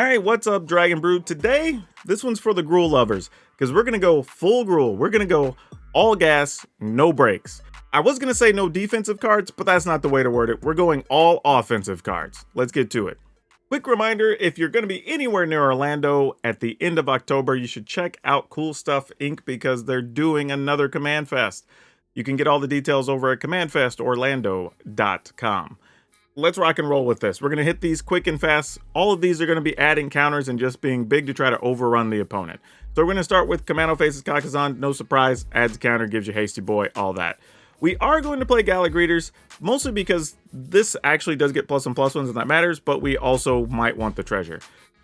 Alright, what's up, Dragon Brood? Today, this one's for the Gruul lovers, because we're going to go full Gruul. We're going to go all gas, no brakes. I was going to say no defensive cards, but that's not the way to word it. We're going all offensive cards. Let's get to it. Quick reminder, if you're going to be anywhere near Orlando at the end of October, you should check out Cool Stuff Inc. because they're doing another Command Fest. You can get all the details over at commandfestorlando.com. Let's rock and roll with this. We're going to hit these quick and fast. All of these are going to be adding counters and just being big to try to overrun the opponent. So we're going to start with Commando Faces Kakazan. No surprise, adds a counter, gives you Hasty Boy, all that. We are going to play Gallagreeters, mostly because this actually does get plus and plus ones and that matters, but we also might want the treasure.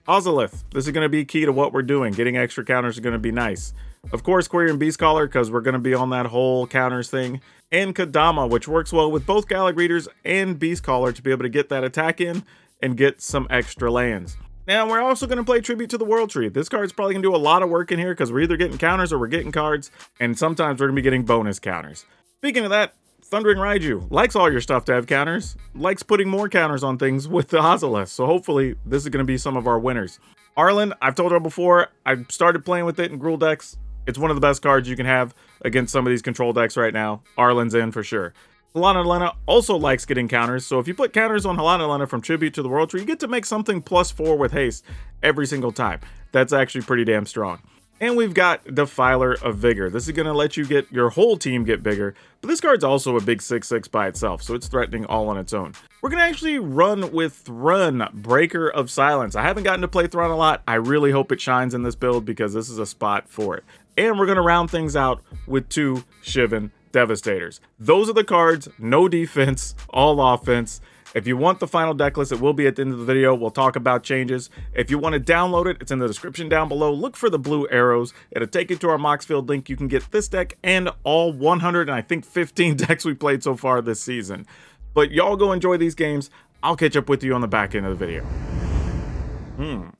Ozolith, this is going to be key to what we're doing. Getting extra counters is going to be nice. Of course, Quirion Beastcaller, because we're going to be on that whole counters thing. And Kadama, which works well with both Gallagreeters and Beastcaller to be able to get that attack in and get some extra lands. Now, we're also going to play Tribute to the World Tree. This card's probably going to do a lot of work in here because we're either getting counters or we're getting cards, and sometimes we're going to be getting bonus counters. Speaking of that, Thundering Raiju likes all your stuff to have counters, likes putting more counters on things with the Ozolith, so hopefully this is going to be some of our winners. Arlen, I've told her before, I've started playing with it in Gruul decks. It's one of the best cards you can have against some of these control decks right now. Arlen's in for sure. Halana Lena also likes getting counters, so if you put counters on Halana Lena from Tribute to the World Tree, you get to make something +4 with haste every single time. That's actually pretty damn strong. And we've got Defiler of Vigor. This is going to let you get your whole team get bigger, but this card's also a big 6/6 by itself, so it's threatening all on its own. We're going to actually run with Thrun, Breaker of Silence. I haven't gotten to play Thrun a lot. I really hope it shines in this build because this is a spot for it. And we're going to round things out with 2 Shivan Devastators. Those are the cards, no defense, all offense. If you want the final deck list, it will be at the end of the video. We'll talk about changes. If you want to download it, it's in the description down below. Look for the blue arrows. It'll take you to our Moxfield link. You can get this deck and all 100 and I think 15 decks we played so far this season. But y'all go enjoy these games. I'll catch up with you on the back end of the video.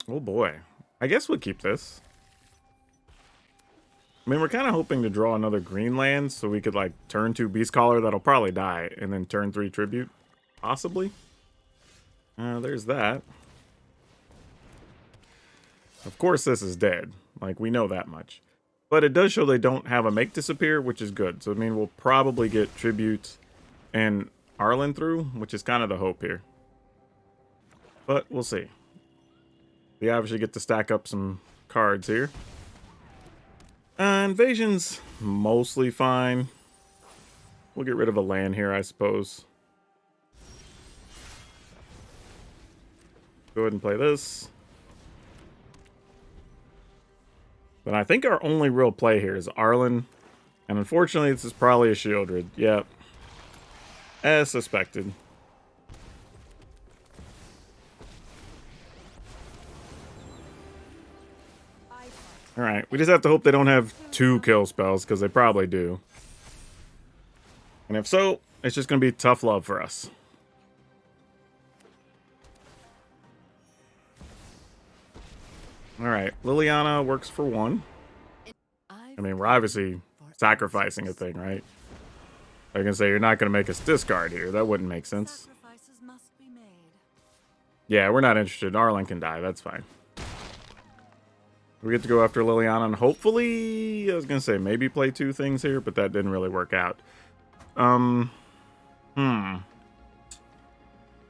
Oh boy. I guess we'll keep this. I mean, we're kind of hoping to draw another green land so we could like turn 2 Beastcaller that'll probably die and then turn 3 Tribute. Possibly. There's that. Of course this is dead. Like, we know that much. But it does show they don't have a make disappear, which is good. So, I mean, we'll probably get Tribute and Arlen through, which is kind of the hope here. But we'll see. We obviously get to stack up some cards here. Invasion's mostly fine. We'll get rid of a land here, I suppose. Go ahead and play this. But I think our only real play here is Arlen. And unfortunately, this is probably a Shieldred. Yep. As suspected. Alright, we just have to hope they don't have 2 kill spells, because they probably do. And if so, it's just going to be tough love for us. Alright, Liliana works for 1. I mean, we're obviously sacrificing a thing, right? I can say you're not going to make us discard here. That wouldn't make sense. Yeah, we're not interested. Arlen can die. That's fine. We get to go after Liliana and hopefully, I was going to say maybe play 2 things here, but that didn't really work out.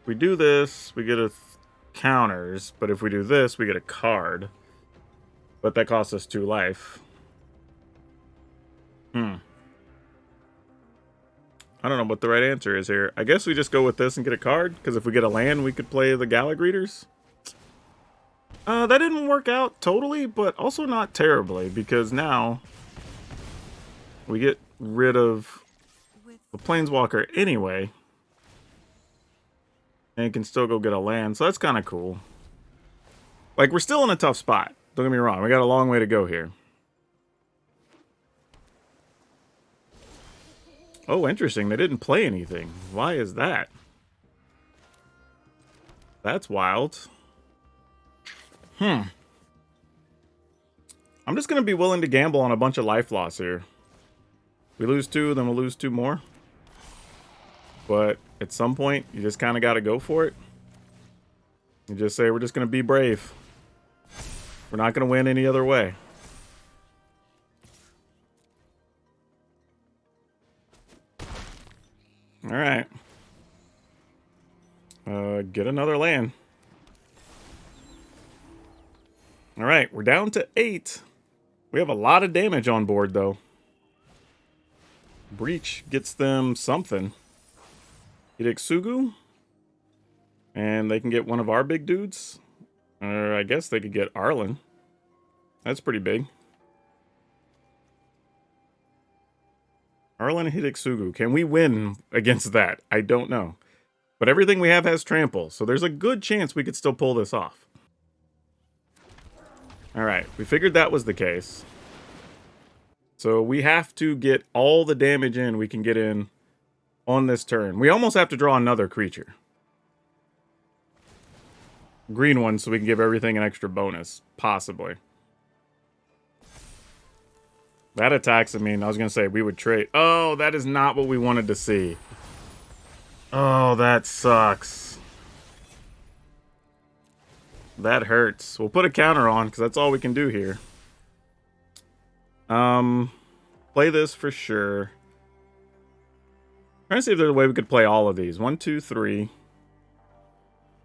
We do this, we get a counters, but if we do this, we get a card. But that costs us 2 life. I don't know what the right answer is here. I guess we just go with this and get a card, because if we get a land, we could play the Gallagreeters. That didn't work out totally, but also not terribly, because now we get rid of the Planeswalker anyway. And can still go get a land, so that's kind of cool. Like, we're still in a tough spot. Don't get me wrong, we got a long way to go here. Oh, interesting, they didn't play anything. Why is that? That's wild. I'm just going to be willing to gamble on a bunch of life loss here. We lose 2, then we'll lose 2 more. But at some point, you just kind of got to go for it. You just say, we're just going to be brave. We're not going to win any other way. All right. Get another land. All right, we're down to 8. We have a lot of damage on board, though. Breach gets them something. Hidexugu. And they can get one of our big dudes. Or I guess they could get Arlen. That's pretty big. Arlen Hidexugu. Can we win against that? I don't know. But everything we have has trample, so there's a good chance we could still pull this off. Alright, we figured that was the case. So we have to get all the damage in we can get in on this turn. We almost have to draw another creature. Green one, so we can give everything an extra bonus. Possibly. That attacks, I mean, I was going to say we would trade. Oh, that is not what we wanted to see. Oh, that sucks. That hurts. We'll put a counter on, because that's all we can do here. Play this for sure. Trying to see if there's a way we could play all of these. 1, 2, 3.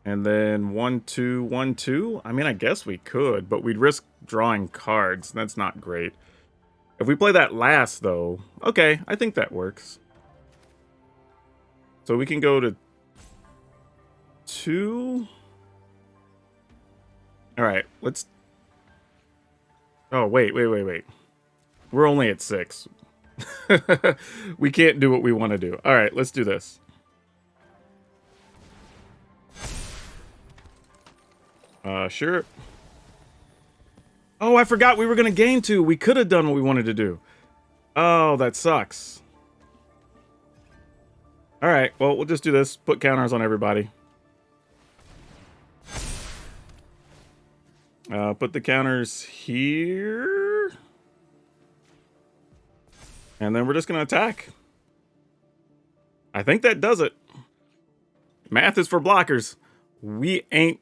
And then 1, 2, 1, 2. I mean, I guess we could, but we'd risk drawing cards. That's not great. If we play that last, though, okay, I think that works. So we can go to 2. All right, let's... Oh, wait. We're only at 6. We can't do what we want to do. All right, let's do this. Sure. Oh, I forgot we were going to gain 2. We could have done what we wanted to do. Oh, that sucks. All right, well, we'll just do this. Put counters on everybody. Put the counters here. And then we're just going to attack. I think that does it. Math is for blockers. We ain't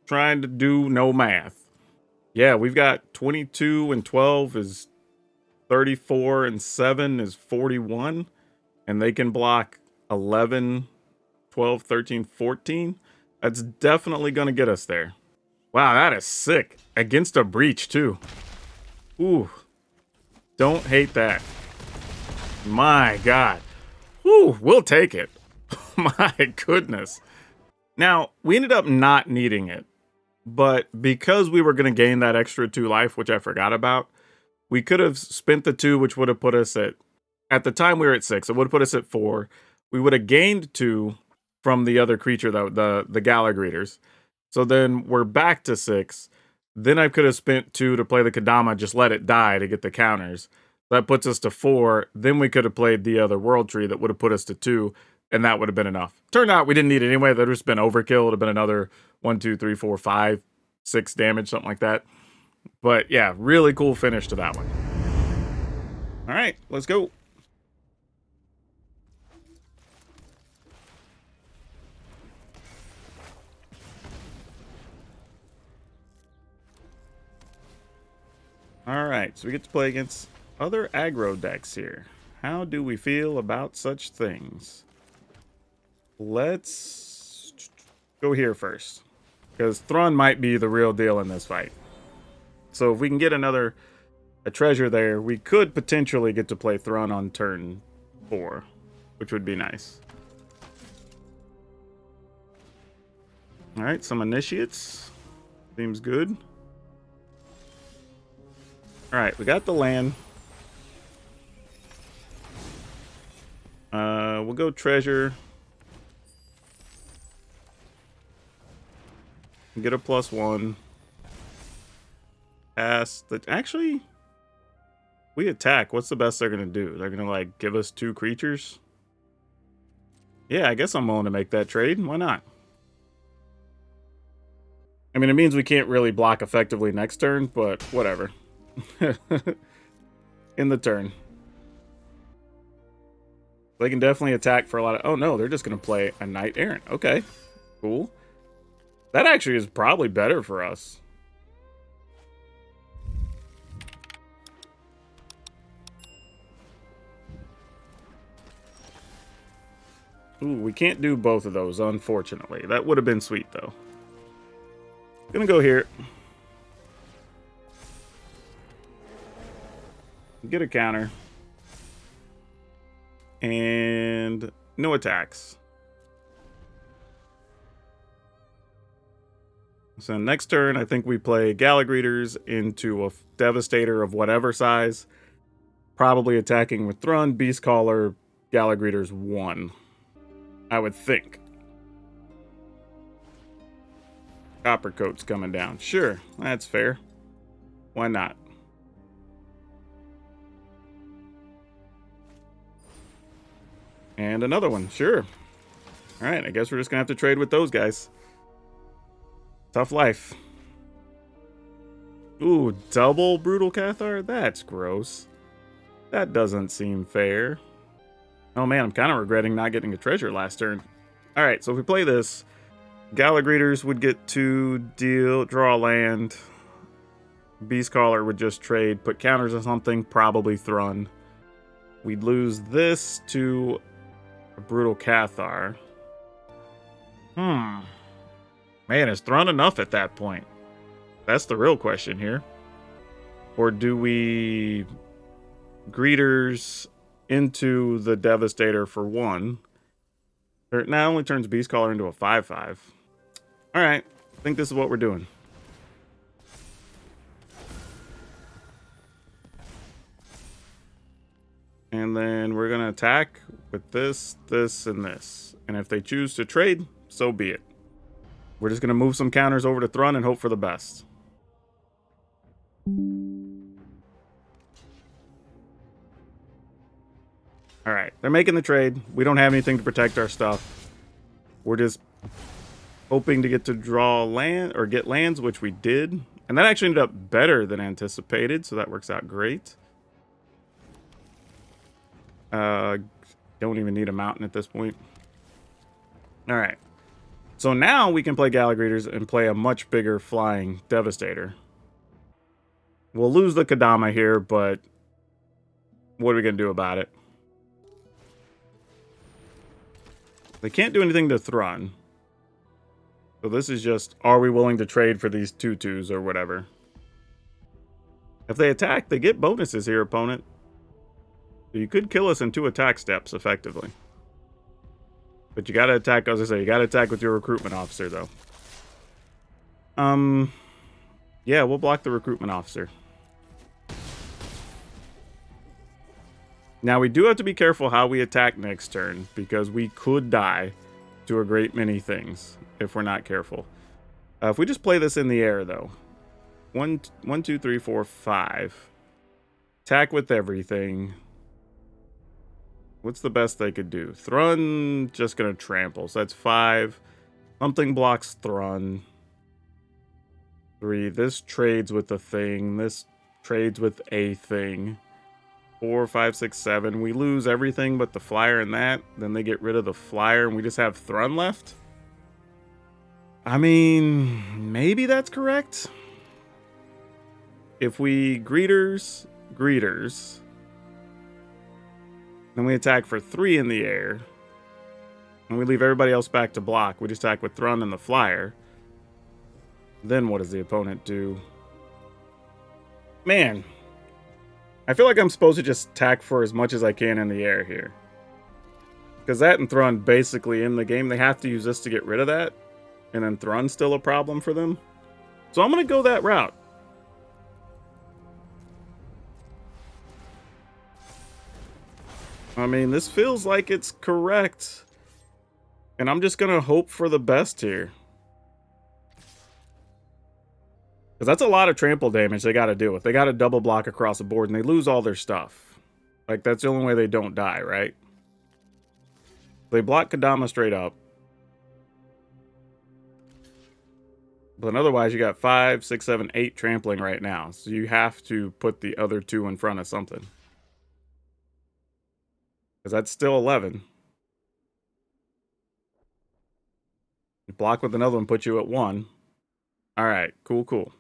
trying to do no math. Yeah, we've got 22 and 12 is 34 and 7 is 41. And they can block 11, 12, 13, 14. That's definitely going to get us there. Wow, that is sick. Against a breach, too. Ooh. Don't hate that. My God. Ooh, we'll take it. My goodness. Now, we ended up not needing it. But because we were going to gain that extra 2 life, which I forgot about, we could have spent the 2, which would have put us at the time we were at 6, it would have put us at 4. We would have gained 2 from the other creature, the Galagreeters. So then we're back to 6. Then I could have spent 2 to play the Kadama, just let it die to get the counters. That puts us to 4. Then we could have played the other World Tree that would have put us to 2, and that would have been enough. Turned out we didn't need it anyway. That would have just been overkill. It would have been another 1, 2, 3, 4, 5, 6 damage, something like that. But yeah, really cool finish to that one. All right, let's go. All right, so we get to play against other aggro decks here. How do we feel about such things? Let's go here first, because Thrun might be the real deal in this fight. So if we can get a treasure there, we could potentially get to play Thrun on turn 4, which would be nice. All right, some initiates. Seems good. All right, we got the land. We'll go treasure. Get a +1. Pass the... Actually, we attack. What's the best they're going to do? They're going to, like, give us 2 creatures? Yeah, I guess I'm willing to make that trade. Why not? I mean, it means we can't really block effectively next turn, but whatever. In the turn. They can definitely attack for a lot of... Oh, no, they're just going to play a Knight Errant. Okay, cool. That actually is probably better for us. Ooh, we can't do both of those, unfortunately. That would have been sweet, though. Gonna go here. Get a counter. And no attacks. So next turn, I think we play Galagreeters into a Devastator of whatever size. Probably attacking with Thrun, Beastcaller, Galagreeters 1. I would think. Coppercoat's coming down. Sure, that's fair. Why not? And another one, sure. Alright, I guess we're just gonna have to trade with those guys. Tough life. Ooh, double Brutal Cathar? That's gross. That doesn't seem fair. Oh man, I'm kind of regretting not getting a treasure last turn. Alright, so if we play this, Galagreeters would get to draw land. Beastcaller would just trade, put counters on something, probably Thrun. We'd lose this to a Brutal Cathar. Man, is Thrun enough at that point? That's the real question here. Or do we Greeters into the Devastator for 1? It now only turns Beastcaller into a 5/5. Alright, I think this is what we're doing. And then we're going to attack with this, this, and this. And if they choose to trade, so be it. We're just going to move some counters over to Thrun and hope for the best. Alright, they're making the trade. We don't have anything to protect our stuff. We're just hoping to get to draw land, or get lands, which we did. And that actually ended up better than anticipated, so that works out great. Don't even need a mountain at this point. Alright. So now we can play Galagreeters and play a much bigger flying Devastator. We'll lose the Kadama here, but what are we going to do about it? They can't do anything to Thrun. So this is just, are we willing to trade for these 2/2s or whatever? If they attack, they get bonuses here, opponent. So you could kill us in 2 attack steps, effectively. But you gotta attack, as I say, you gotta attack with your recruitment officer, though. Yeah, we'll block the recruitment officer. Now, we do have to be careful how we attack next turn, because we could die to a great many things if we're not careful. If we just play this in the air, though. 1, 2, 3, 4, 5. Attack with everything. What's the best they could do? Thrun, just gonna trample. So that's 5. Something blocks Thrun. 3. This trades with a thing. This trades with a thing. 4, 5, 6, 7. We lose everything but the flyer and that. Then they get rid of the flyer and we just have Thrun left. I mean, maybe that's correct. If we Greeters, then we attack for 3 in the air, and we leave everybody else back to block. We just attack with Thrun and the flyer. Then what does the opponent do? Man, I feel like I'm supposed to just attack for as much as I can in the air here. Because that and Thrun basically in the game, they have to use this to get rid of that. And then Thrun's still a problem for them. So I'm going to go that route. I mean, this feels like it's correct. And I'm just going to hope for the best here. Because that's a lot of trample damage they got to deal with. They got to double block across the board and they lose all their stuff. Like, that's the only way they don't die, right? They block Kadama straight up. But otherwise, you got 5, 6, 7, 8 trampling right now. So you have to put the other 2 in front of something. Because that's still 11. You block with another one, put you at 1. Alright, cool, cool.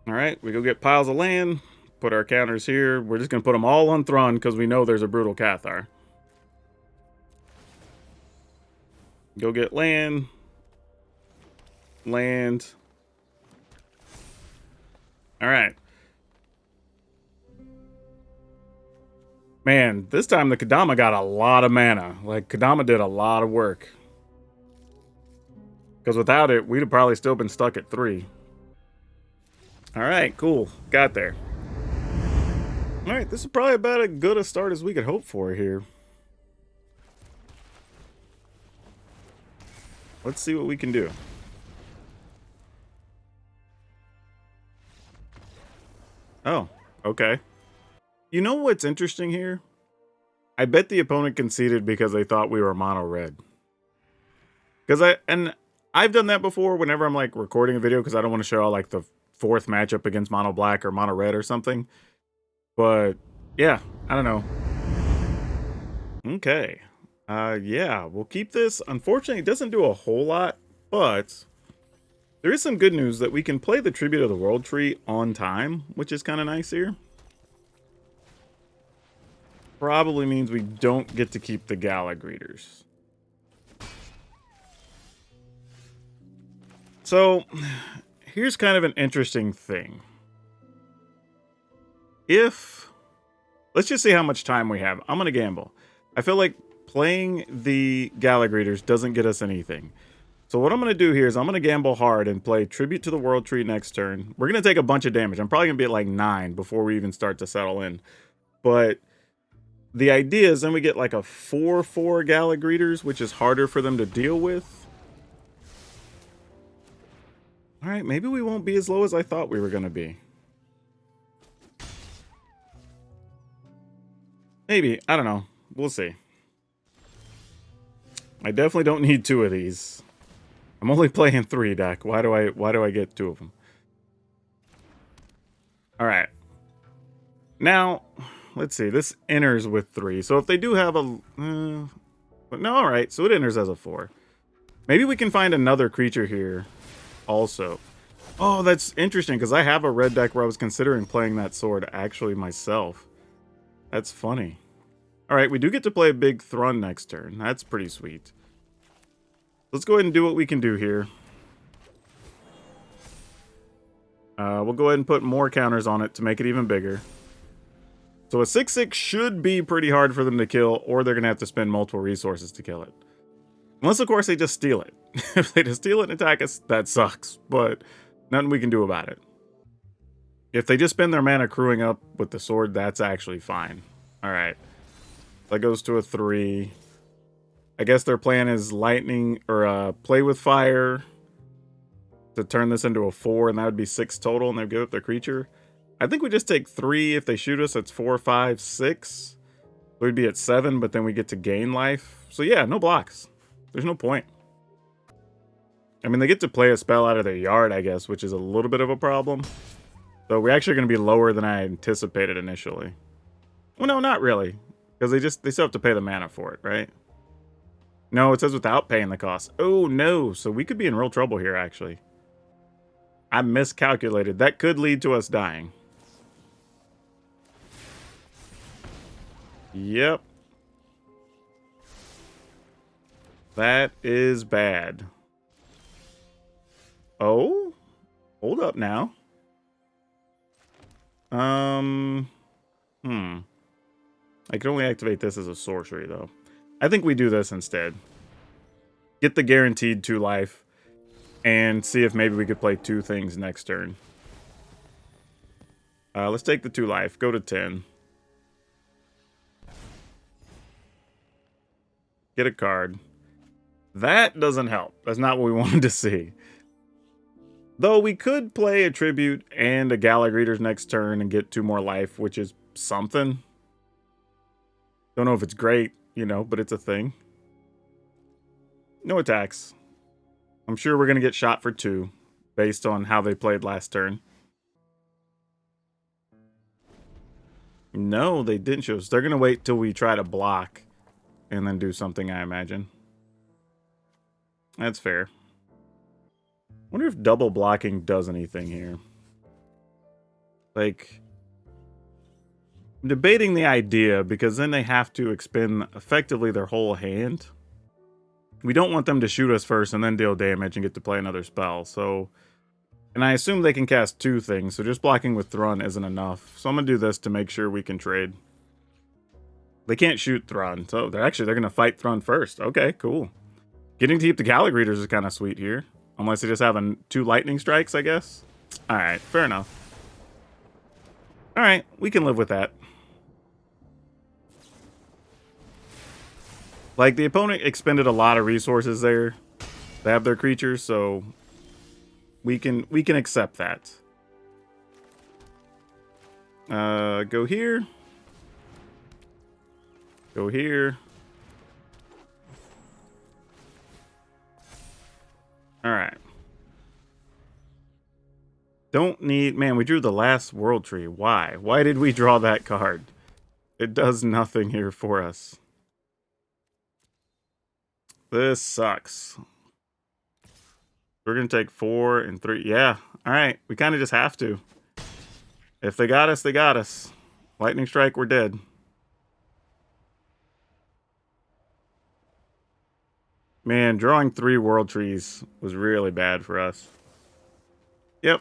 All right, we go get piles of land, put our counters here. We're just going to put them all on Thrun because we know there's a Brutal Cathar. Go get land. Land. All right. Man, this time the Kodama got a lot of mana. Like, Kodama did a lot of work. Because without it, we'd have probably still been stuck at 3. Alright, cool. Got there. Alright, this is probably about as good a start as we could hope for here. Let's see what we can do. Oh, okay. You know what's interesting here? I bet the opponent conceded because they thought we were mono red. Because I've done that before whenever I'm like recording a video because I don't want to show like the 4th matchup against mono black or mono red or something. But yeah, I don't know. Okay. Yeah, we'll keep this. Unfortunately, it doesn't do a whole lot, but there is some good news that we can play the Tribute of the World tree on time, which is kind of nice here. Probably means we don't get to keep the Gala Greeters. So, here's kind of an interesting thing. Let's just see how much time we have. I'm going to gamble. I feel like playing the Gala Greeters doesn't get us anything. So what I'm going to do here is I'm going to gamble hard and play Tribute to the World tree next turn. We're going to take a bunch of damage. I'm probably going to be at like 9 before we even start to settle in. But the idea is then we get like a 4/4 Gala Greeters, which is harder for them to deal with. All right, maybe we won't be as low as I thought we were going to be. Maybe. I don't know. We'll see. I definitely don't need 2 of these. I'm only playing 3 deck. Why do I get 2 of them? All right. Now, let's see. This enters with 3. So if they do have a but no, all right. So it enters as a 4. Maybe we can find another creature here also. Oh, that's interesting because I have a red deck where I was considering playing that sword actually myself. That's funny. All right, we do get to play a big Thrun next turn. That's pretty sweet. Let's go ahead and do what we can do here. We'll go ahead and put more counters on it to make it even bigger. So a 6/6 should be pretty hard for them to kill, or they're going to have to spend multiple resources to kill it. Unless, of course, they just steal it. If they just steal it and attack us, that sucks. But nothing we can do about it. If they just spend their mana crewing up with the sword, that's actually fine. All right. That goes to a 3. I guess their plan is lightning or play with fire to turn this into a 4, and that would be 6 total, and they'd give up their creature. I think we just take 3. If they shoot us, it's 4, 5, 6. We'd be at 7, but then we get to gain life. So yeah, no blocks. There's no point. I mean, they get to play a spell out of their yard, I guess, which is a little bit of a problem. So we're actually going to be lower than I anticipated initially. Well, no, not really. Because they still have to pay the mana for it, right? No, it says without paying the cost. Oh, no. So we could be in real trouble here, actually. I miscalculated. That could lead to us dying. Yep. That is bad. Oh? Hold up now. I can only activate this as a sorcery, though. I think we do this instead. Get the guaranteed 2 life. And see if maybe we could play 2 things next turn. Let's take the 2 life. Go to 10. Get a card. That doesn't help. That's not what we wanted to see. Though we could play a Tribute and a Gala Greeters next turn and get 2 more life, which is something. Don't know if it's great, you know, but it's a thing. No attacks. I'm sure we're going to get shot for 2 based on how they played last turn. No, they didn't show us. They're going to wait till we try to block and then do something, I imagine. That's fair. Wonder if double blocking does anything here. Like, I'm debating the idea because then they have to expend effectively their whole hand. We don't want them to shoot us first and then deal damage and get to play another spell. So, and I assume they can cast 2 things, so just blocking with Thrun isn't enough. So I'm gonna do this to make sure we can trade. They can't shoot Thrun, so they're gonna fight Thrun first. Okay, cool. Getting to keep the Gallic Readers is kind of sweet here. Unless they just have 2 lightning strikes, I guess. Alright, fair enough. Alright, we can live with that. Like, the opponent expended a lot of resources there. They have their creatures, so we can accept that. Go here. Go here. Alright. Don't need... Man, we drew the last World Tree. Why? Why did we draw that card? It does nothing here for us. This sucks. We're going to take 4 and 3. Yeah. Alright. We kind of just have to. If they got us, they got us. Lightning Strike, we're dead. Man, drawing 3 World Trees was really bad for us. Yep.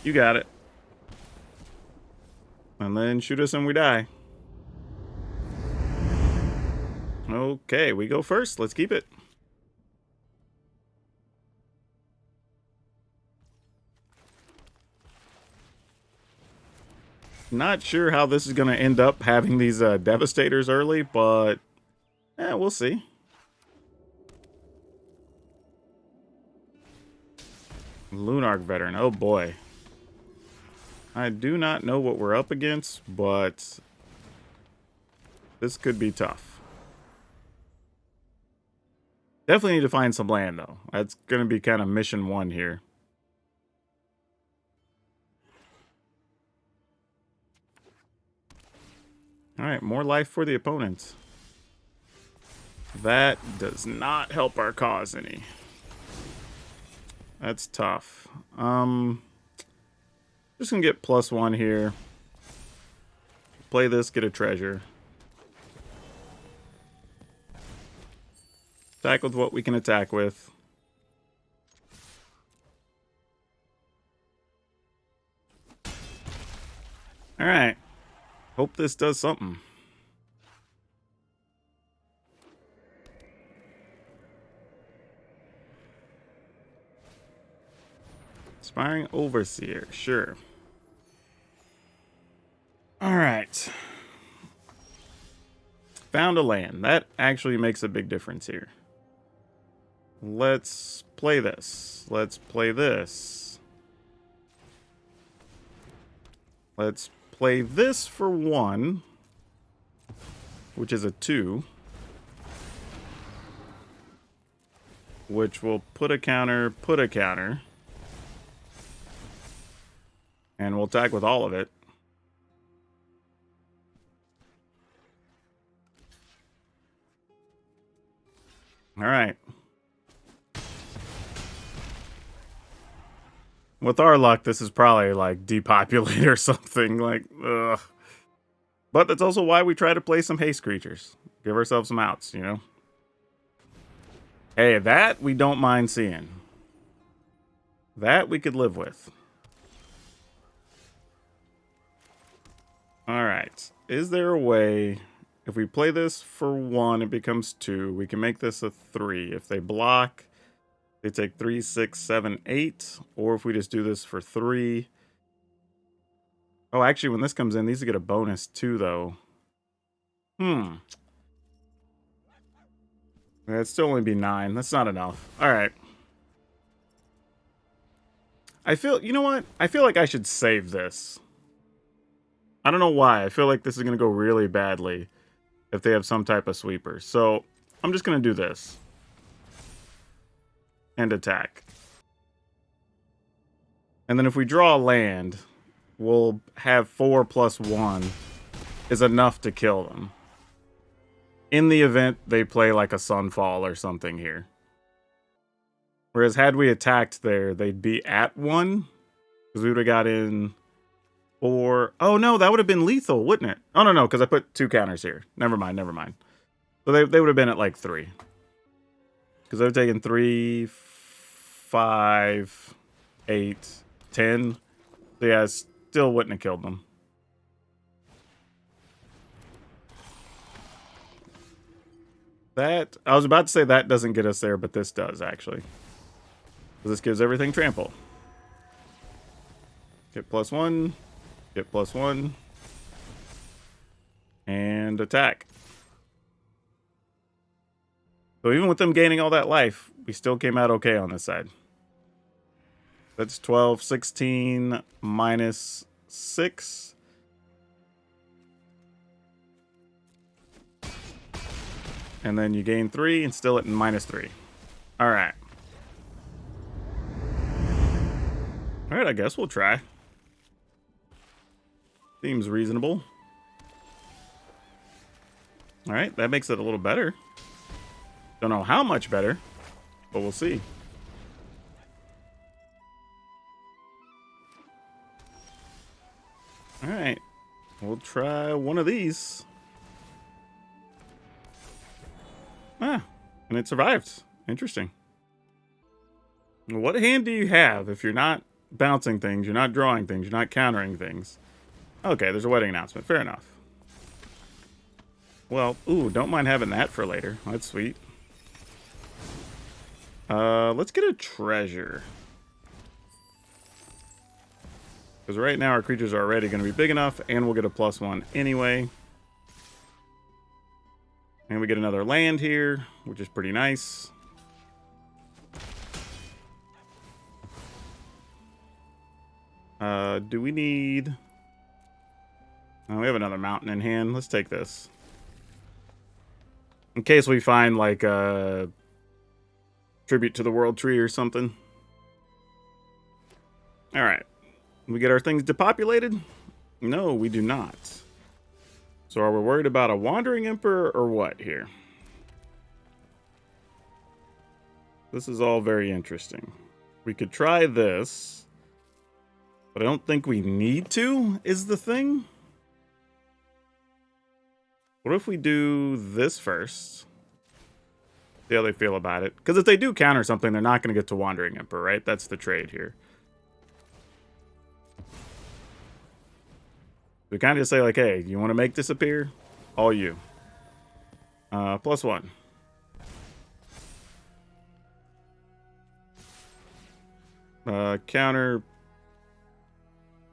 You got it. And then shoot us and we die. Okay, we go first. Let's keep it. Not sure how this is going to end up having these Devastators early, but yeah, we'll see. Lunarch Veteran. Oh boy. I do not know what we're up against, but this could be tough. Definitely need to find some land, though. That's going to be kind of mission 1 here. Alright, more life for the opponents. That does not help our cause any. That's tough. Just gonna get +1 here. Play this, get a treasure. Attack with what we can attack with. Alright. Hope this does something. Inspiring Overseer, sure. Alright. Found a land. That actually makes a big difference here. Let's play this. Let's play this. Let's play this for 1, which is a 2. Which will put a counter, and we'll attack with all of it. Alright. With our luck, this is probably like depopulate or something. Like, ugh. But that's also why we try to play some haste creatures. Give ourselves some outs, you know? Hey, that we don't mind seeing. That we could live with. Alright. Is there a way... If we play this for 1, it becomes 2. We can make this a 3. If they block, they take 3, 6, 7, 8. Or if we just do this for 3. Oh, actually, when this comes in, these get a bonus too, though. It'd still only be 9. That's not enough. Alright. I feel... You know what? I feel like I should save this. I don't know why. I feel like this is going to go really badly if they have some type of sweeper. So, I'm just going to do this. And attack. And then if we draw a land, we'll have 4 + 1 is enough to kill them. In the event they play like a Sunfall or something here. Whereas had we attacked there, they'd be at 1. Because we would have got in Or, oh no, that would have been lethal, wouldn't it? Oh, no, because I put 2 counters here. Never mind. So they would have been at like 3. Because they're taking 3, 5, 8, 10. So yeah, it still wouldn't have killed them. That, I was about to say that doesn't get us there, but this does, actually. This gives everything trample. Get +1. Get +1. And attack. So even with them gaining all that life, we still came out okay on this side. That's 12, 16, minus 6. And then you gain 3 and still at -3. All right. All right, I guess we'll try. Seems reasonable. All right, that makes it a little better. Don't know how much better, but we'll see. All right, we'll try one of these. Ah, and it survived. Interesting. What hand do you have if you're not bouncing things, you're not drawing things, you're not countering things? Okay, there's a wedding announcement. Fair enough. Well, ooh, don't mind having that for later. That's sweet. Let's get a treasure. Because right now our creatures are already going to be big enough, and we'll get a +1 anyway. And we get another land here, which is pretty nice. Do we need... Oh, we have another mountain in hand. Let's take this. In case we find, like, a tribute to the world tree or something. Alright. We get our things depopulated? No, we do not. So are we worried about a wandering emperor or what here? This is all very interesting. We could try this. But I don't think we need to, is the thing. What if we do this first? See how they feel about it. Because if they do counter something, they're not going to get to Wandering Emperor, right? That's the trade here. We kind of just say, like, hey, you want to make this appear? All you. +1. Counter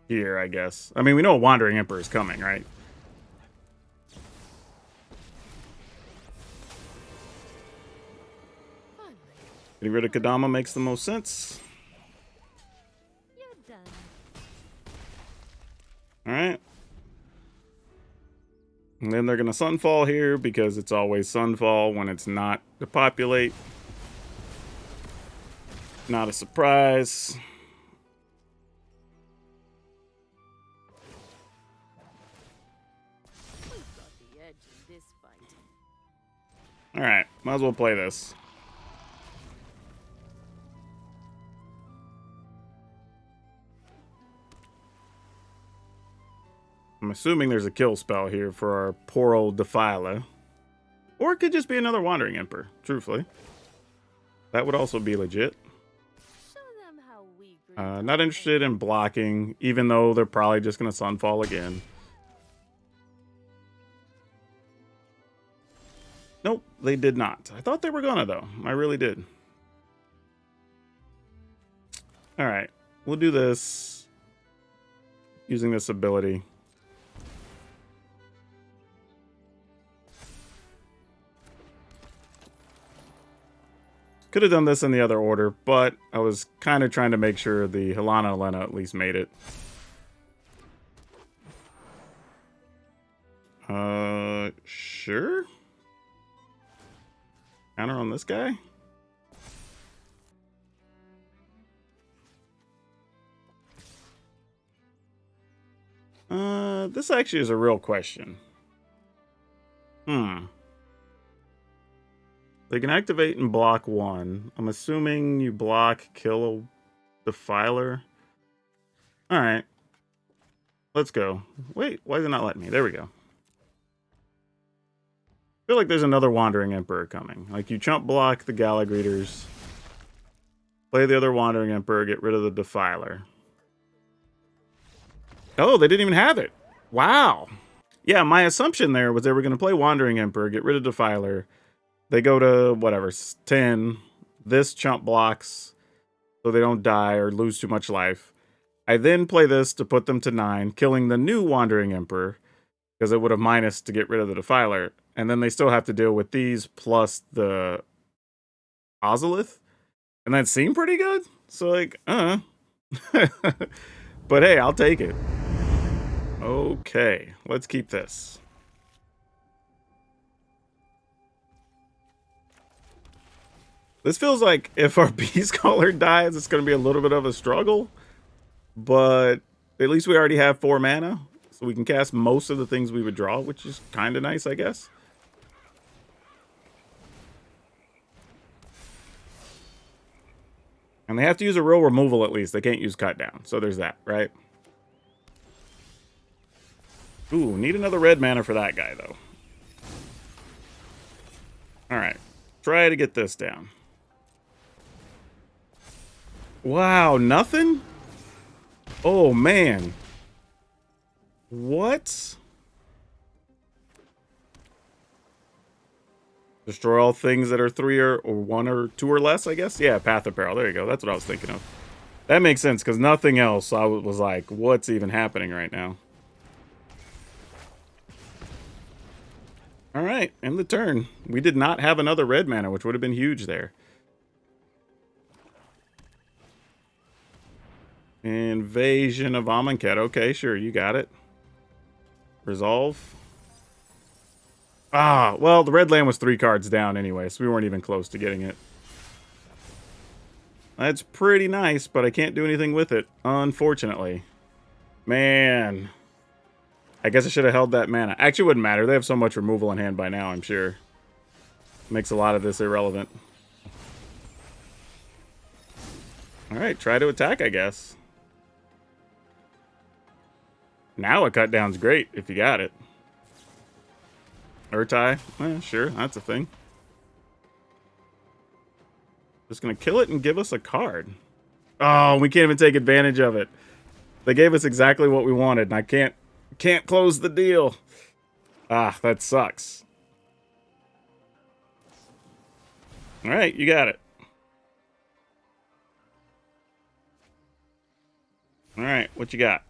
here, I guess. I mean, we know a Wandering Emperor is coming, right? Getting rid of Kadama makes the most sense. Alright. And then they're going to Sunfall here because it's always Sunfall when it's not depopulate. Not a surprise. Alright, might as well play this. I'm assuming there's a kill spell here for our poor old Defiler. Or it could just be another Wandering Emperor, truthfully. That would also be legit. Not interested in blocking, even though they're probably just going to Sunfall again. Nope, they did not. I thought they were gonna, though. I really did. Alright, we'll do this using this ability. Could have done this in the other order, but I was kind of trying to make sure the Helana Elena at least made it. Sure? Counter on this guy? This actually is a real question. They can activate and block one. I'm assuming you block, kill a Defiler. Alright. Let's go. Wait, why is it not letting me? There we go. I feel like there's another Wandering Emperor coming. Like, you chump block the Gala Greeters, play the other Wandering Emperor, get rid of the Defiler. Oh, they didn't even have it. Wow. Yeah, my assumption there was they were going to play Wandering Emperor, get rid of Defiler. They go to, whatever, 10. This chump blocks so they don't die or lose too much life. I then play this to put them to 9, killing the new Wandering Emperor, because it would have minus to get rid of the Defiler. And then they still have to deal with these plus the Ozolith. And that seemed pretty good. So, like, But hey, I'll take it. Okay, let's keep this. This feels like if our Beast Caller dies, it's going to be a little bit of a struggle. But at least we already have 4 mana. So we can cast most of the things we would draw, which is kind of nice, I guess. And they have to use a real removal at least. They can't use cut down. So there's that, right? Ooh, need another red mana for that guy, though. Alright. Try to get this down. Wow, nothing? Oh, man. What? Destroy all things that are 3 or 1 or 2 or less, I guess? Yeah, Path of Peril. There you go. That's what I was thinking of. That makes sense, because nothing else, I was like, what's even happening right now? Alright, end the turn. We did not have another red mana, which would have been huge there. Invasion of Amonkhet. Okay, sure, you got it. Resolve. Ah, well, the red land was 3 cards down anyway, so we weren't even close to getting it. That's pretty nice, but I can't do anything with it, unfortunately. Man. I guess I should have held that mana. Actually, it wouldn't matter. They have so much removal in hand by now, I'm sure. Makes a lot of this irrelevant. Alright, try to attack, I guess. Now a cut down's great, if you got it. Urtai? Sure, that's a thing. Just gonna kill it and give us a card. Oh, we can't even take advantage of it. They gave us exactly what we wanted, and I can't close the deal. Ah, that sucks. Alright, you got it. Alright, what you got?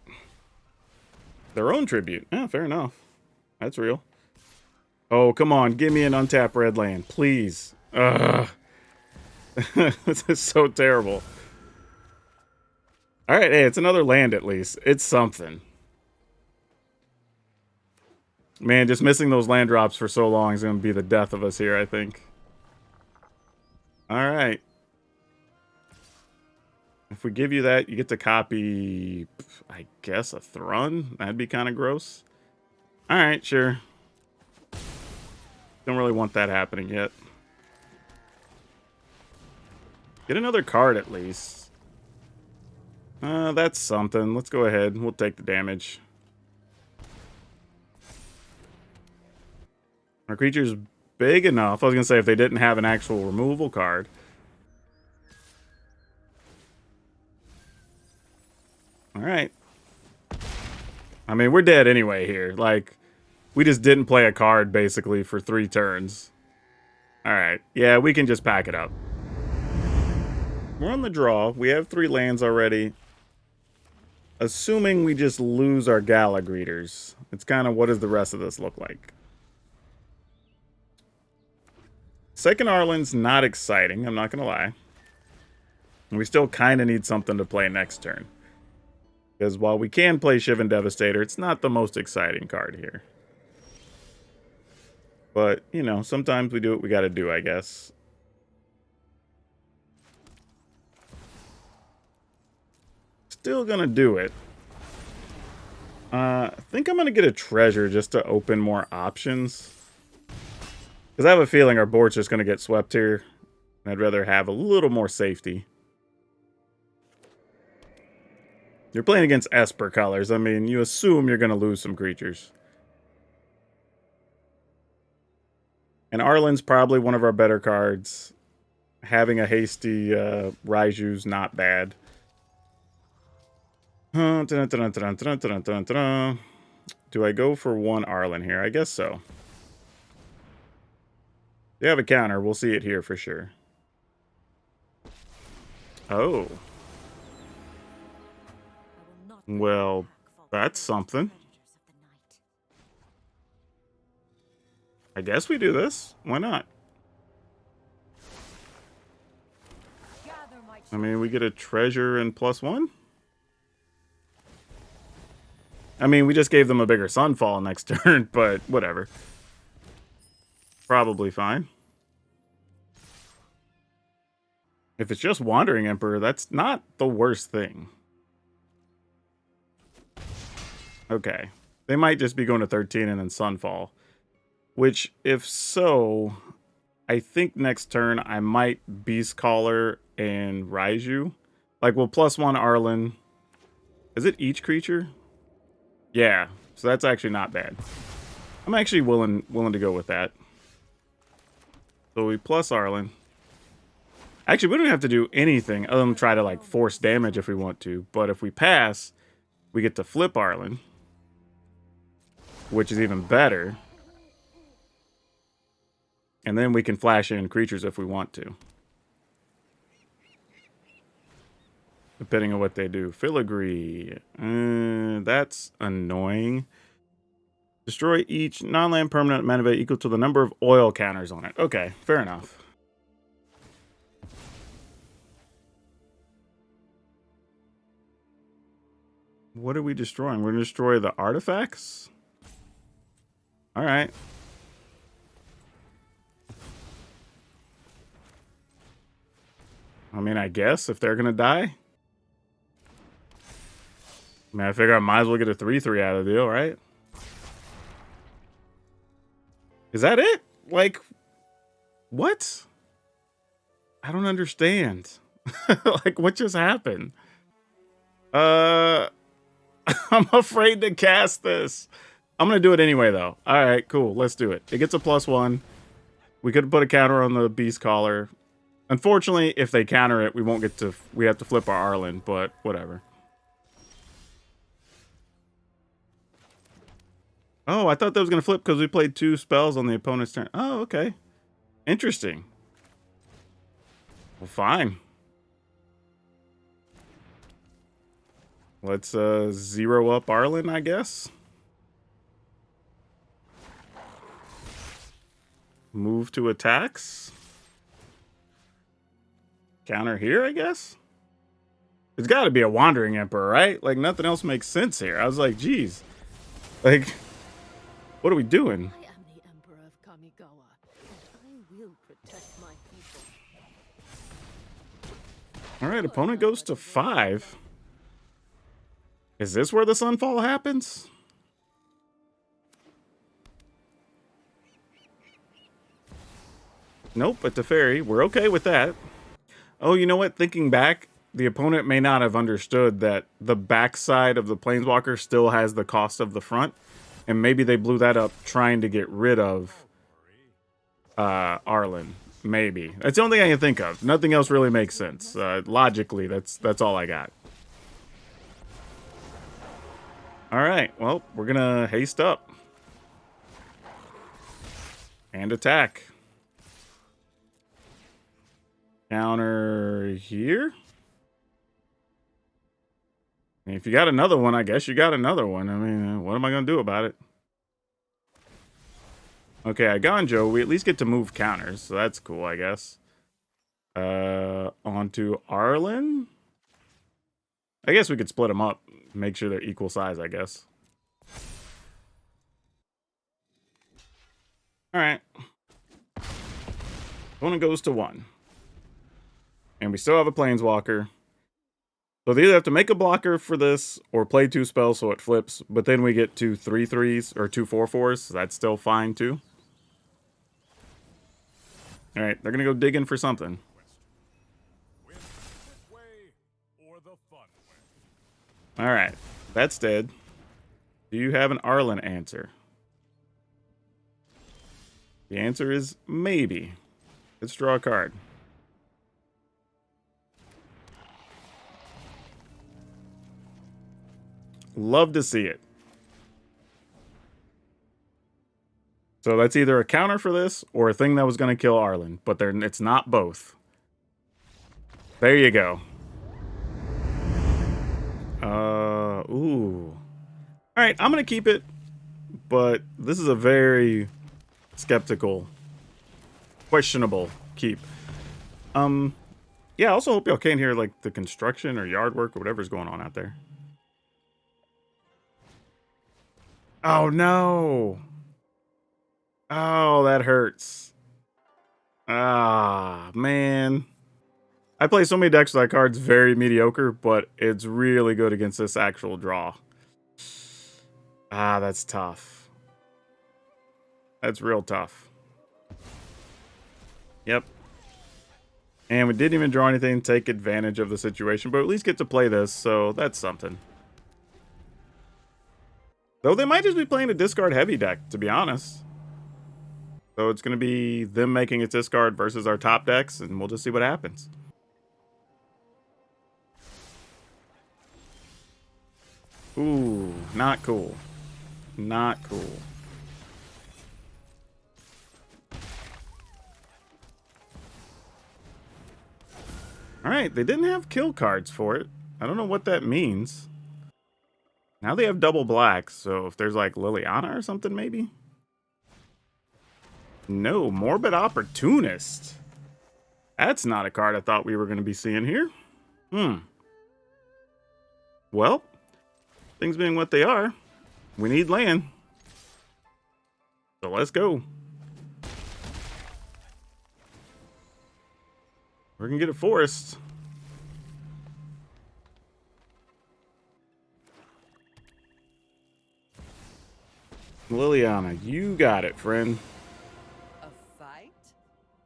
Their own tribute. Yeah, fair enough. That's real. Oh, come on. Give me an untapped red land, please. Ugh. This is so terrible. Alright, hey, it's another land at least. It's something. Man, just missing those land drops for so long is going to be the death of us here, I think. Alright. If we give you that, you get to copy, I guess, a Thrun? That'd be kind of gross. Alright, sure. Don't really want that happening yet. Get another card at least. That's something. Let's go ahead. We'll take the damage. Our creature's big enough. I was going to say if they didn't have an actual removal card. Alright. I mean, we're dead anyway here. Like, we just didn't play a card, basically, for 3 turns. Alright. Yeah, we can just pack it up. We're on the draw. We have 3 lands already. Assuming we just lose our Gala Greeters. It's kind of what does the rest of this look like? Second Arlen's not exciting, I'm not going to lie. And we still kind of need something to play next turn. Because while we can play Shivan Devastator, it's not the most exciting card here. But, you know, sometimes we do what we got to do, I guess. Still going to do it. I think I'm going to get a treasure just to open more options. Because I have a feeling our board's just going to get swept here. I'd rather have a little more safety. You're playing against Esper colors. I mean, you assume you're going to lose some creatures. And Arlen's probably one of our better cards. Having a hasty Raiju's not bad. Do I go for one Arlen here? I guess so. They have a counter. We'll see it here for sure. Oh. Well, that's something. I guess we do this. Why not? I mean, we get a treasure and +1. I mean, we just gave them a bigger Sunfall next turn, but whatever. Probably fine. If it's just Wandering Emperor, that's not the worst thing. Okay. They might just be going to 13 and then Sunfall. Which, if so, I think next turn I might Beast Caller and Raiju. Like, we'll +1 Arlen. Is it each creature? Yeah, so that's actually not bad. I'm actually willing to go with that. So we plus Arlen. Actually, we don't have to do anything other than try to, like, force damage if we want to. But if we pass, we get to flip Arlen, which is even better. And then we can flash in creatures if we want to. Depending on what they do. Filigree. That's annoying. Destroy each non-land permanent mana value equal to the number of oil counters on it. Okay, fair enough. What are we destroying? We're going to destroy the artifacts? Alright. I mean, I guess if they're going to die. I mean, I figure I might as well get a 3/3 out of the deal, right? Is that it? Like, what? I don't understand. Like, what just happened? I'm afraid to cast this. I'm going to do it anyway, though. All right, cool. Let's do it. It gets a +1. We could put a counter on the Beast Caller. Unfortunately, if they counter it, we won't get to... We have to flip our Arlen, but whatever. Oh, I thought that was going to flip because we played 2 spells on the opponent's turn. Oh, okay. Interesting. Well, fine. Let's 0 up Arlen, I guess. Move to attacks. Counter here, I guess. It's got to be a Wandering Emperor, right? Like, nothing else makes sense here. I was like, geez. Like, what are we doing? I am the Emperor of Kamigawa, and I will protect my people. All right, opponent goes to 5. Is this where the Sunfall happens? Nope, at the Fairy. We're okay with that. Oh, you know what? Thinking back, the opponent may not have understood that the backside of the Planeswalker still has the cost of the front. And maybe they blew that up trying to get rid of Arlen. Maybe. That's the only thing I can think of. Nothing else really makes sense. Logically, that's all I got. Alright, well, we're gonna haste up. And attack. Counter here. And if you got another one, I guess you got another one. I mean, what am I going to do about it? Okay, I Gonjo. We at least get to move counters, so that's cool, I guess. Onto Arlen. I guess we could split them up. Make sure they're equal size, I guess. Alright. Opponent goes to 1. And we still have a Planeswalker. So they either have to make a blocker for this or play 2 spells so it flips. But then we get 2 3/3s or 2 4/4s. So that's still fine too. Alright, they're going to go digging for something. All right, that's dead. Do you have an Arlen answer? The answer is maybe. Let's draw a card. Love to see it. So that's either a counter for this or a thing that was going to kill Arlen, but it's not both. There you go. Ooh. All right, I'm going to keep it, but this is a very skeptical, questionable keep. Yeah, I also hope y'all can't hear like the construction or yard work or whatever's going on out there. Oh no. Oh, that hurts. Ah, man. I play so many decks with that card's very mediocre, but it's really good against this actual draw. Ah, that's tough. That's real tough. Yep. And we didn't even draw anything to take advantage of the situation, but at least get to play this, so that's something. Though they might just be playing a discard heavy deck, to be honest. So it's going to be them making its discard versus our top decks, and we'll just see what happens. Ooh, not cool. Not cool. Alright, they didn't have kill cards for it. I don't know what that means. Now they have double black, so if there's like Liliana or something, maybe? No, Morbid Opportunist. That's not a card I thought we were going to be seeing here. Well, things being what they are, we need land. So let's go. We're going to get a forest. Liliana, you got it, friend. A fight?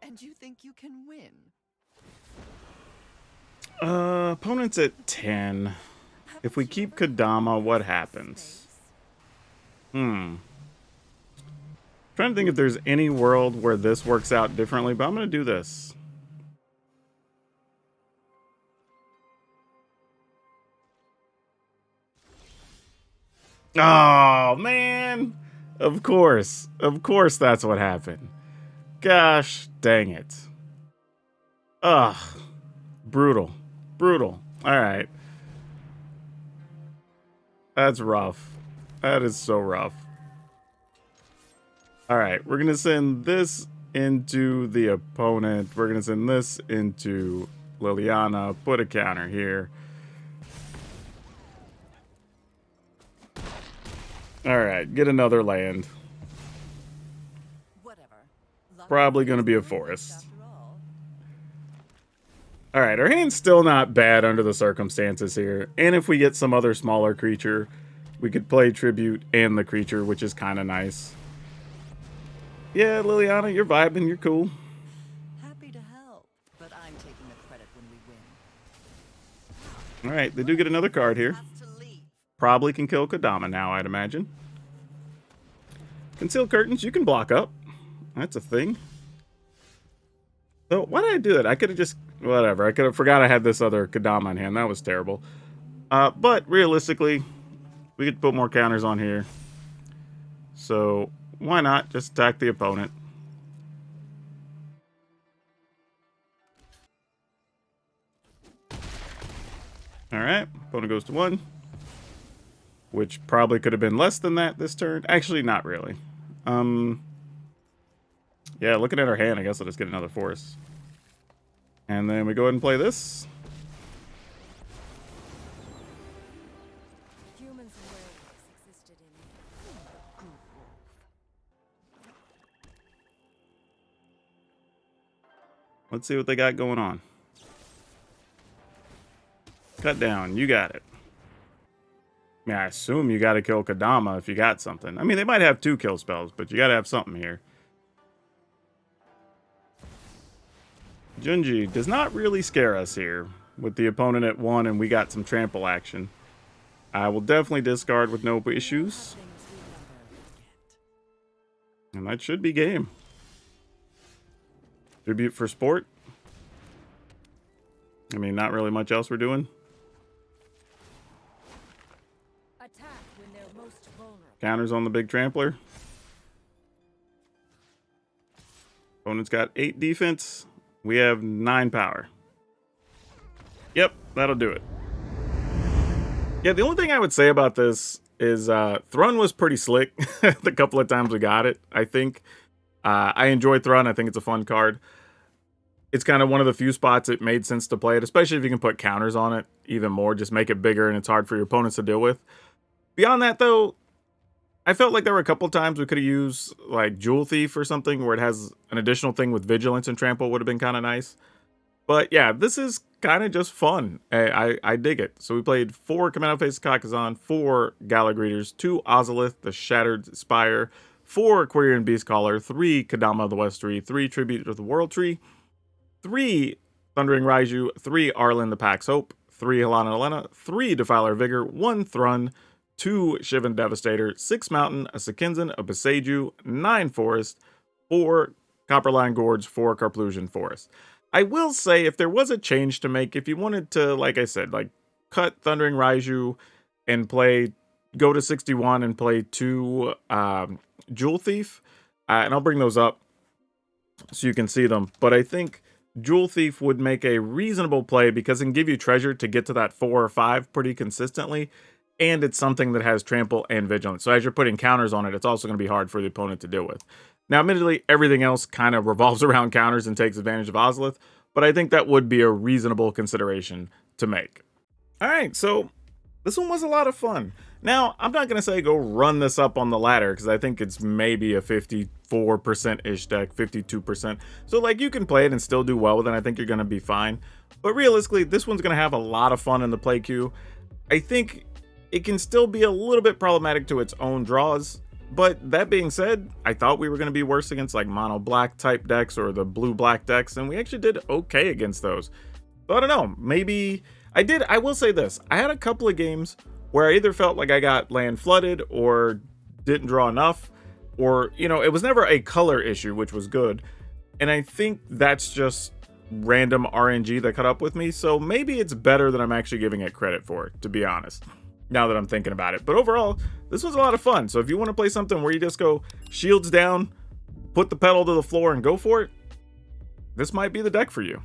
And you think you can win? Opponent's at 10. If we keep Kodama, what happens? Trying to think if there's any world where this works out differently, but I'm going to do this. Oh, man. Of course. Of course that's what happened. Gosh dang it. Ugh. Brutal. Brutal. Alright. That's rough. That is so rough. Alright, we're going to send this into the opponent. We're going to send this into Liliana. Put a counter here. Alright, get another land. Whatever. Probably going to be a forest. Alright, our hand's still not bad under the circumstances here. And if we get some other smaller creature, we could play Tribute and the creature, which is kind of nice. Yeah, Liliana, you're vibing, you're cool. Happy to help, but I'm taking the credit when we win. Alright, they do get another card here. Probably can kill Kodama now, I'd imagine. Concealed Curtains, you can block up. That's a thing. So, why did I do it? I could have just... Whatever, I could have forgot I had this other Kodama in hand. That was terrible. But, realistically, we could put more counters on here. So, why not just attack the opponent? Alright, opponent goes to 1. Which probably could have been less than that this turn. Actually, not really. Yeah, looking at our hand, I guess I'll just get another forest. And then we go ahead and play this. Humans and werewolves existed in the Gruul. Let's see what they got going on. Cut down, you got it. I mean, I assume you got to kill Kodama if you got something. I mean, they might have 2 kill spells, but you got to have something here. Junji does not really scare us here with the opponent at 1 and we got some trample action. I will definitely discard with no issues. And that should be game. Tribute for sport. I mean, not really much else we're doing. Attack when they're most vulnerable. Counters on the big trampler. Opponent's got 8 defense. We have 9 power. Yep, that'll do it. Yeah, the only thing I would say about this is Thrun was pretty slick the couple of times we got it, I think. I enjoy Thrun. I think it's a fun card. It's kind of one of the few spots it made sense to play it, especially if you can put counters on it even more. Just make it bigger and it's hard for your opponents to deal with. Beyond that, though, I felt like there were a couple times we could have used like Jewel Thief or something where it has an additional thing with Vigilance and Trample would have been kind of nice. But yeah, this is kind of just fun. I dig it. So we played 4 Commando Faces Kakazan, 4 Gala Greeters, 2 Ozolith, the Shattered Spire, 4 Quirion Beastcaller, 3 Kadama of the West Tree, 3 Tribute to the World Tree, 3 Thundering Raiju, 3 Arlen the Pax Hope, 3 Helena Elena, 3 Defiler Vigor, 1 Thrun, 2 Shivan Devastator, 6 Mountain, a Sekinzan, a Beseiju, 9 Forest, 4 Copperline Gorge, 4 Carplusian Forest. I will say, if there was a change to make, if you wanted to, like I said, like cut Thundering Raiju and go to 61 and play 2 Jewel Thief, and I'll bring those up so you can see them, but I think Jewel Thief would make a reasonable play because it can give you treasure to get to that 4 or 5 pretty consistently, and it's something that has Trample and Vigilance. So as you're putting counters on it, it's also going to be hard for the opponent to deal with. Now, admittedly, everything else kind of revolves around counters and takes advantage of Ozolith, but I think that would be a reasonable consideration to make. All right, so this one was a lot of fun. Now, I'm not going to say go run this up on the ladder because I think it's maybe a 54%-ish deck, 52%. So, like, you can play it and still do well with it. I think you're going to be fine. But realistically, this one's going to have a lot of fun in the play queue. I think it can still be a little bit problematic to its own draws. But that being said, I thought we were going to be worse against like mono black type decks or the blue black decks, and we actually did okay against those. So I don't know, maybe I will say this. I had a couple of games where I either felt like I got land flooded or didn't draw enough, or, you know, it was never a color issue, which was good. And I think that's just random RNG that caught up with me. So maybe it's better than I'm actually giving it credit for, to be honest, now that I'm thinking about it. But overall, this was a lot of fun. So if you want to play something where you just go shields down, put the pedal to the floor and go for it, this might be the deck for you.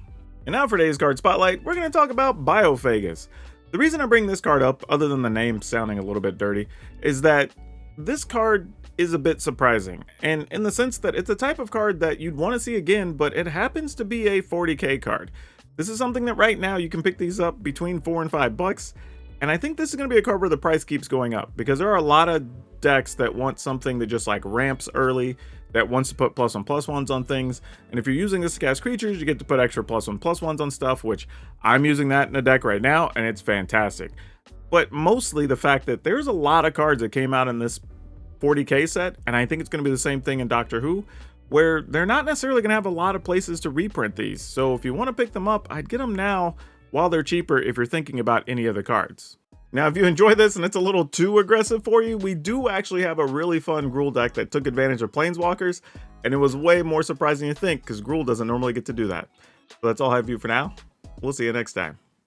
And now for today's card spotlight, we're going to talk about Biophagus. The reason I bring this card up, other than the name sounding a little bit dirty, is that this card is a bit surprising. And in the sense that it's a type of card that you'd want to see again, but it happens to be a 40k card. This is something that right now you can pick these up between $4 and $5. And I think this is going to be a card where the price keeps going up because there are a lot of decks that want something that just like ramps early, that wants to put +1/+1s on things. And if you're using this to cast creatures, you get to put extra +1/+1s on stuff, which I'm using that in a deck right now, and it's fantastic. But mostly the fact that there's a lot of cards that came out in this 40k set, and I think it's going to be the same thing in Doctor Who, where they're not necessarily going to have a lot of places to reprint these. So if you want to pick them up, I'd get them now while they're cheaper if you're thinking about any of the cards. Now, if you enjoy this and it's a little too aggressive for you, we do actually have a really fun Gruul deck that took advantage of Planeswalkers, and it was way more surprising than you think, because Gruul doesn't normally get to do that. So that's all I have for you for now. We'll see you next time.